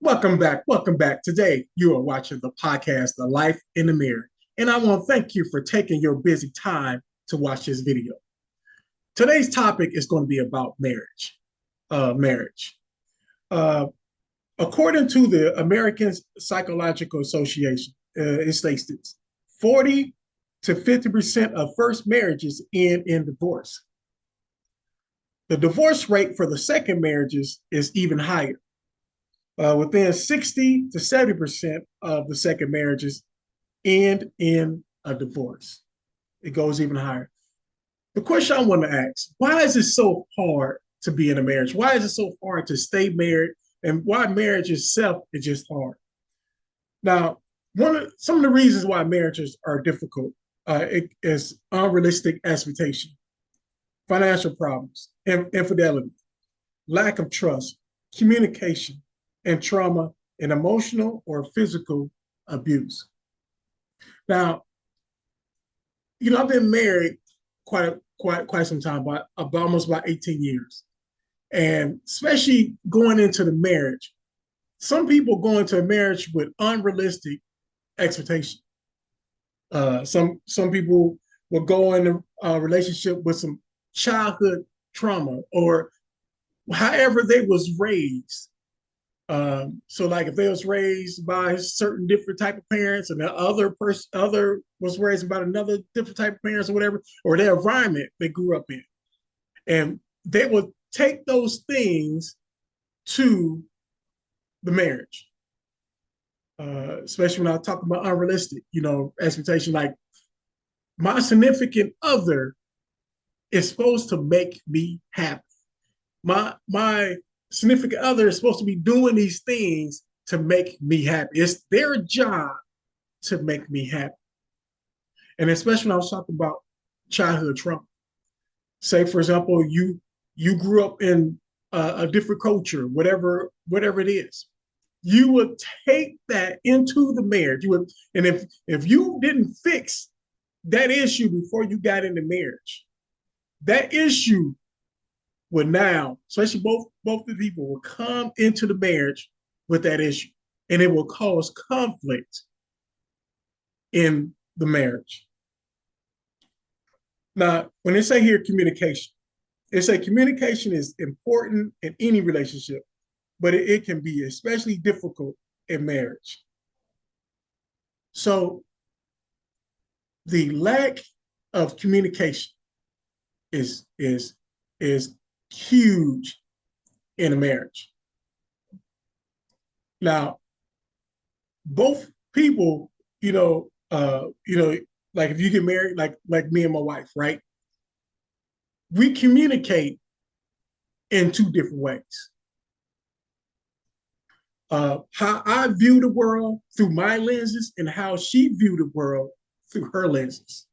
Welcome back. Welcome back. Today, you are watching the podcast, The Life in the Mirror. And I want to thank you for taking your busy time to watch this video. Today's topic is going to be about marriage. Marriage. Uh, According to the American Psychological Association, it states this 40 to 50% of first marriages end in divorce. The divorce rate for the second marriages is even higher. Within 60 to 70% of the second marriages end in a divorce. It goes even higher. The question I want to ask, why is it so hard to be in a marriage? Why is it so hard to stay married? And why marriage itself is just hard? Now, some of the reasons why marriages are difficult is unrealistic expectation, financial problems, infidelity, lack of trust, communication, and trauma and emotional or physical abuse. Now, I've been married quite some time, about almost about 18 years. And especially going into the marriage, some people go into a marriage with unrealistic expectation. Some people will go in a relationship with some childhood trauma or however they was raised. So like if they was raised by certain different type of parents and the other was raised by another different type of parents or whatever, or their environment they grew up in. And they would take those things to the marriage. Especially when I talk about unrealistic, expectation, like my significant other is supposed to make me happy. My significant other is supposed to be doing these things to make me happy. It's their job to make me happy. And especially when I was talking about childhood trauma. Say, for example, you grew up in a different culture, whatever it is. You would take that into the marriage. And if you didn't fix that issue before you got into marriage, that issue would now, especially both the people, will come into the marriage with that issue, and it will cause conflict in the marriage. Now, when they say here communication, they say communication is important in any relationship, but it can be especially difficult in marriage. So the lack of communication is huge in a marriage. Now, both people, like if you get married, like me and my wife, right? We communicate in two different ways. How I view the world through my lenses and how she view the world through her lenses.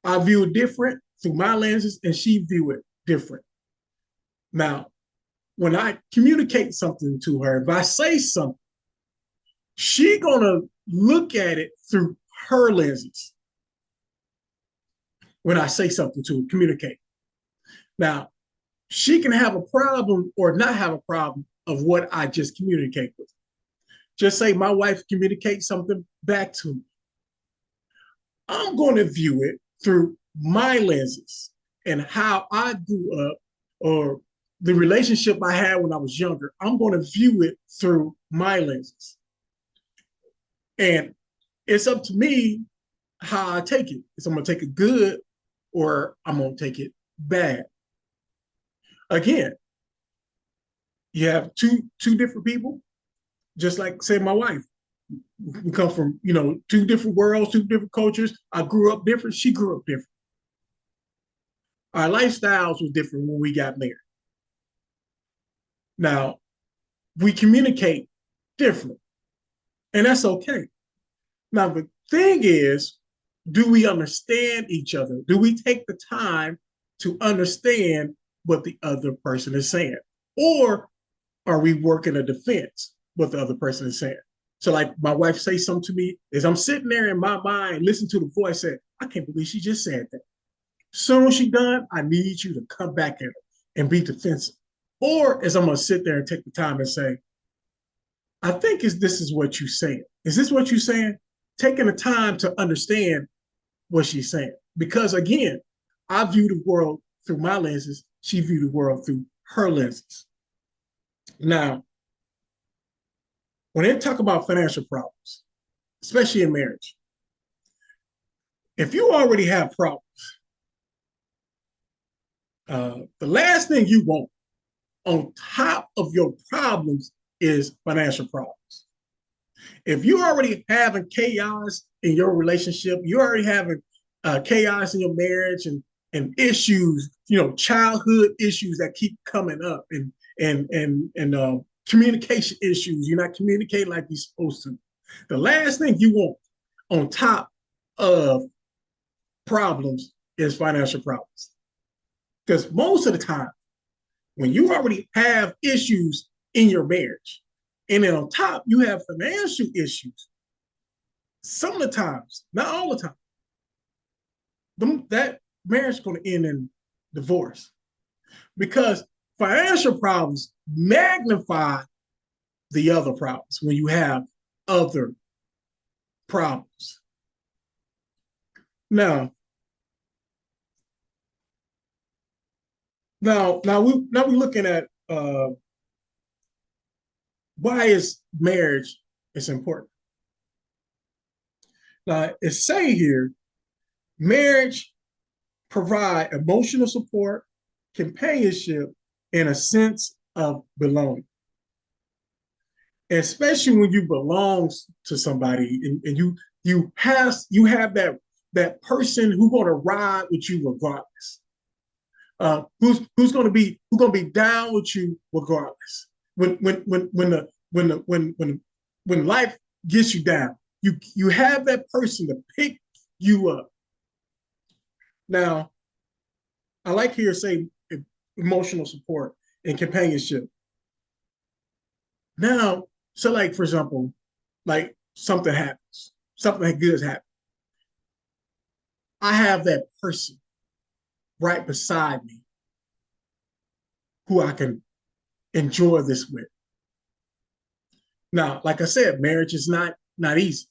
I view it different through my lenses and she view it different. Now, when I communicate something to her, if I say something, she gonna look at it through her lenses when I say something to her, communicate. Now, she can have a problem or not have a problem of what I just communicate with. Just say my wife communicates something back to me. I'm going to view it through my lenses and how I grew up or the relationship I had when I was younger. I'm going to view it through my lenses. And it's up to me how I take it. If I'm going to take it good or I'm going to take it bad. Again, you have two different people, just like, say, my wife. We come from, two different worlds, two different cultures. I grew up different. She grew up different. Our lifestyles was different when we got married. Now, we communicate different, and that's okay. Now, the thing is, do we understand each other? Do we take the time to understand what the other person is saying? Or are we working a defense what the other person is saying? So like my wife say something to me, as I'm sitting there in my mind, listen to the voice, say, I can't believe she just said that. Soon as she done, I need you to come back at her and be defensive. Or as I'm gonna sit there and take the time and say, I think this is what you're saying. Is this what you're saying? Taking the time to understand what she's saying. Because again, I view the world through my lenses. She view the world through her lenses. Now, when they talk about financial problems, especially in marriage, if you already have problems, the last thing you want on top of your problems is financial problems. If you're already having chaos in your relationship, you're already having chaos in your marriage and issues, childhood issues that keep coming up and communication issues. You're not communicating like you're supposed to. The last thing you want on top of problems is financial problems. Because most of the time, when you already have issues in your marriage, and then on top, you have financial issues, some of the times, not all the time, that marriage is going to end in divorce. Because financial problems magnify the other problems when you have other problems. Now, we're looking at why is marriage is important. Now, it say here, marriage provide emotional support, companionship, and a sense of belonging. Especially when you belong to somebody and you have that person who's going to ride with you regardless. Who's going to be down with you regardless. When life gets you down, you have that person to pick you up. Now, I like here say emotional support and companionship. Now, so like for example, like something happens, something good has happened. I have that person right beside me who I can enjoy this with. Now, like I said, marriage is not easy.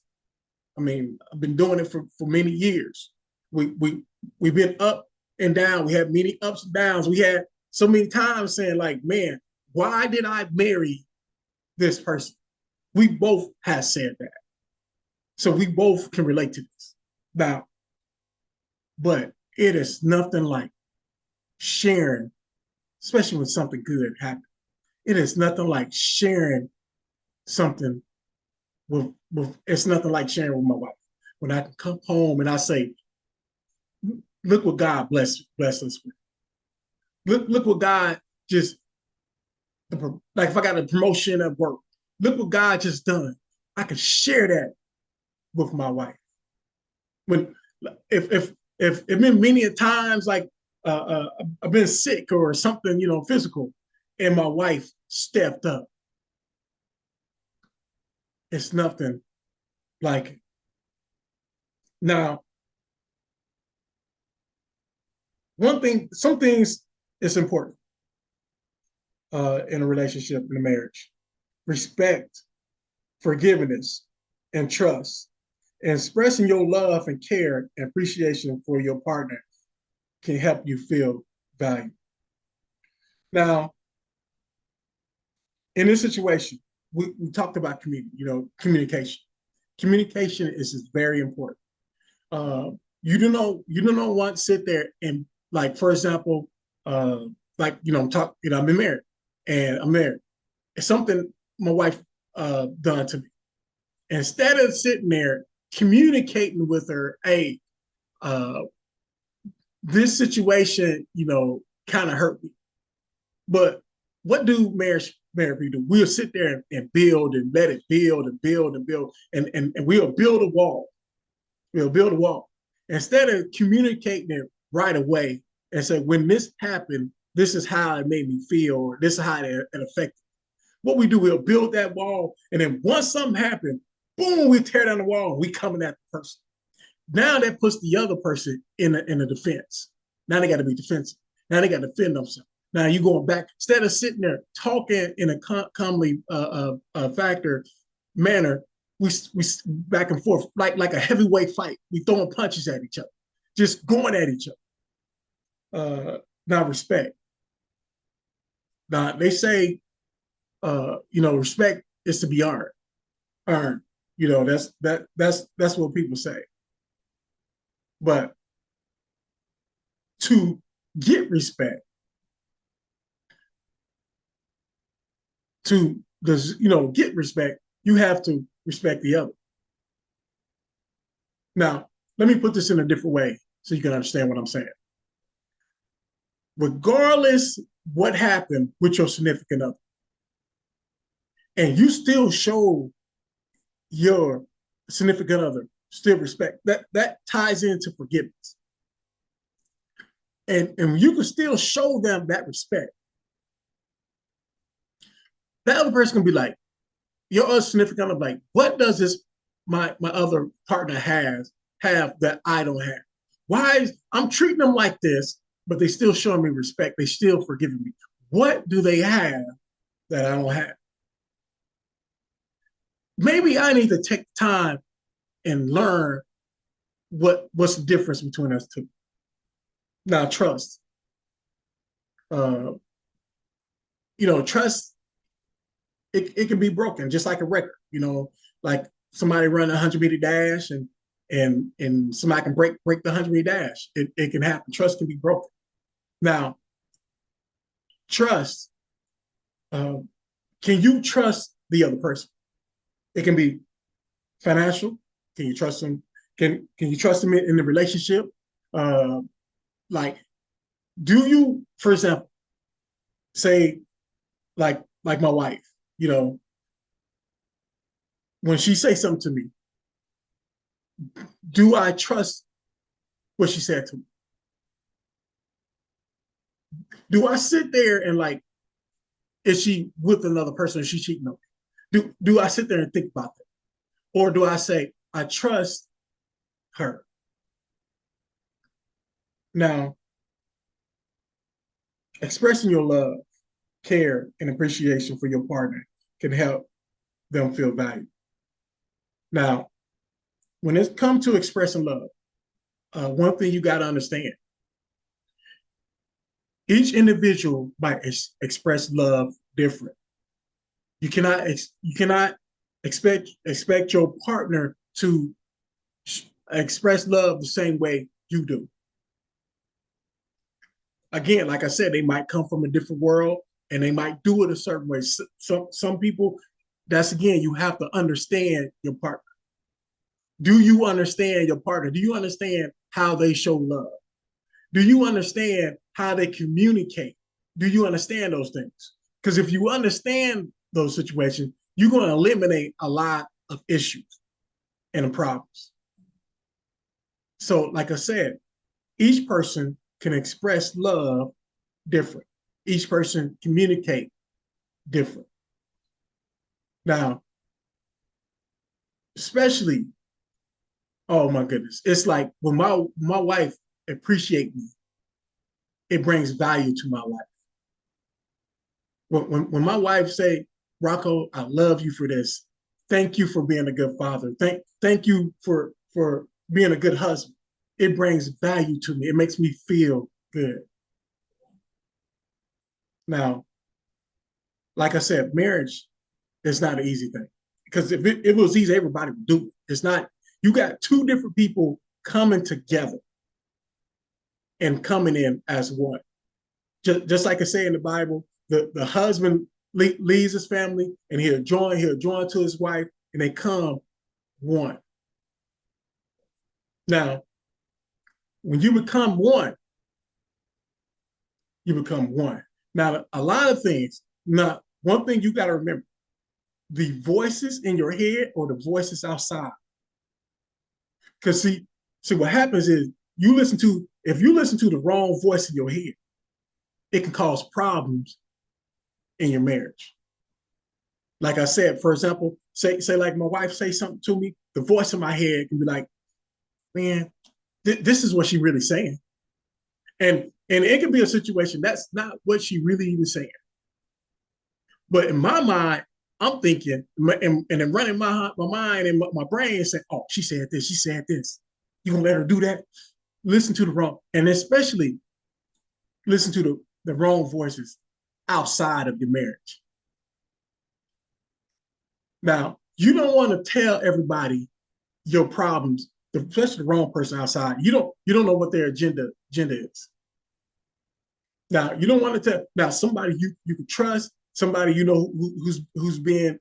I mean, I've been doing it for many years. We've been up and down. We had many ups and downs. We had so many times saying like, man, why did I marry this person? We both have said that. So we both can relate to this. Now, but it is nothing like sharing, especially when something good happens. It is nothing like sharing something with it's nothing like sharing with my wife. When I can come home and I say, look what God bless us with. Look what God just like if I got a promotion at work, look what God just done. I can share that with my wife. When if it been many times like I've been sick or something, physical, and my wife stepped up. It's nothing like it. Now, some things is important in a relationship, in a marriage. Respect, forgiveness, and trust. Expressing your love and care and appreciation for your partner can help you feel valued. Now, in this situation, we talked about communication. Communication is very important. You don't want to sit there and like, for example, I've been married and I'm married. It's something my wife done to me. Instead of sitting there communicating with her, hey, this situation, kind of hurt me. But what do marriage people do? We'll sit there and build and let it build and build and build, and we'll build a wall. We'll build a wall. Instead of communicating it right away and say, when this happened, this is how it made me feel, or this is how it affected. What we do, we'll build that wall, and then once something happened, boom, we tear down the wall and we coming at the person. Now that puts the other person in a defense. Now they got to be defensive. Now they got to defend themselves. Now you going back instead of sitting there talking in a calmly factor manner. We back and forth like a heavyweight fight. We throwing punches at each other, just going at each other. Now respect. Now they say, respect is to be earned. Earned. That's what people say. But to get respect, get respect, you have to respect the other. Now, let me put this in a different way so you can understand what I'm saying. Regardless what happened with your significant other, and you still show your significant other still respect, that ties into forgiveness. And you can still show them that respect. That other person can be like, your other significant other, like, what does this my other partner have that I don't have? Why is I'm treating them like this, but they still showing me respect? They still forgiving me. What do they have that I don't have? Maybe I need to take time and learn what's the difference between us two. Now, trust. Uh, Trust, it can be broken just like a record, like somebody run a 100-meter dash and somebody can break the 100-meter dash. It can happen. Trust can be broken. Now, trust, can you trust the other person? It can be financial. Can you trust them? Can you trust them in the relationship? Like, do you, for example, say like my wife, when she say something to me, do I trust what she said to me? Do I sit there and like, is she with another person? Or is she cheating on me? Do I sit there and think about that? Or do I say, I trust her? Now, expressing your love, care, and appreciation for your partner can help them feel valued. Now, when it comes to expressing love, one thing you got to understand, each individual might express love different. You cannot expect your partner to express love the same way you do. Again, like I said, they might come from a different world and they might do it a certain way. Some people, that's again, you have to understand your partner. Do you understand your partner? Do you understand how they show love? Do you understand how they communicate? Do you understand those things? Because if you understand those situations, you're going to eliminate a lot of issues and problems. So, like I said, each person can express love different. Each person communicate different. Now, especially, oh my goodness, it's like when my wife appreciate me, it brings value to my life. When my wife say, Rocco, I love you for this. Thank you for being a good father. Thank you for being a good husband. It brings value to me. It makes me feel good. Now, like I said, marriage is not an easy thing. Because if it was easy, everybody would do it. It's not. You got two different people coming together and coming in as one. Just like I say in the Bible, the husband leaves his family and he'll join to his wife and they come one. Now, when you become one, you become one. Now, a lot of things, now, one thing you got to remember, the voices in your head or the voices outside. Because see what happens is if you listen to the wrong voice in your head, it can cause problems in your marriage. Like I said, for example, say like my wife say something to me, the voice in my head can be like, man, this is what she really saying. And And it can be a situation that's not what she really even saying. But in my mind, I'm thinking, and then running my mind and my brain saying, oh, she said this, she said this. You gonna let her do that? Listen to the wrong, and especially listen to the wrong voices outside of your marriage. Now, you don't want to tell everybody your problems, especially the wrong person outside. You don't know what their agenda is. Now, you don't want to tell now somebody you can trust, somebody you know who's been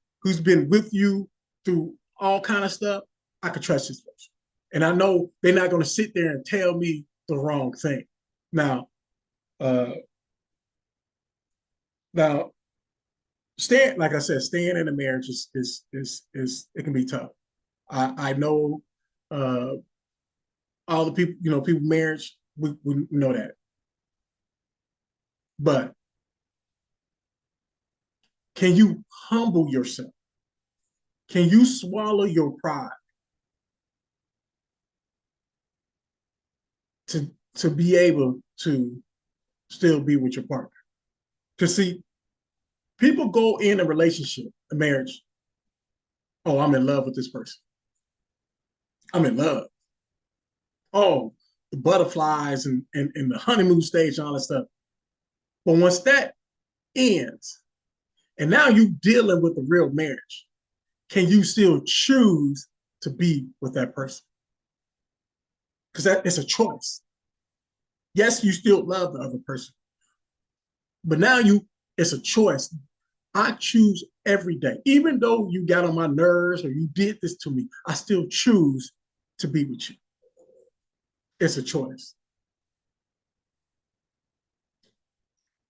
with you through all kind of stuff. I could trust this person, and I know they're not going to sit there and tell me the wrong thing. Now, uh, now, staying like I said, staying in a marriage is it can be tough. I know uh, all the people people marriage we know that, but can you humble yourself? Can you swallow your pride to be able to still be with your partner? Because see, people go in a relationship, a marriage. Oh, I'm in love with this person. I'm in love. Oh, the butterflies and the honeymoon stage and all that stuff. But once that ends, and now you dealing with the real marriage, can you still choose to be with that person? Because that is a choice. Yes, you still love the other person, but now it's a choice. I choose every day, even though you got on my nerves or you did this to me, I still choose to be with you. It's a choice.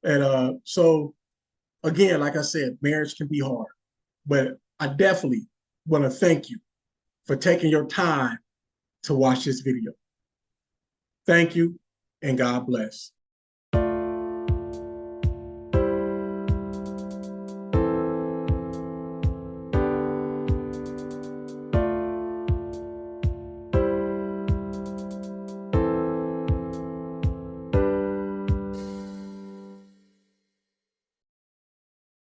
And so again, like I said, marriage can be hard, but I definitely want to thank you for taking your time to watch this video. Thank you, and God bless.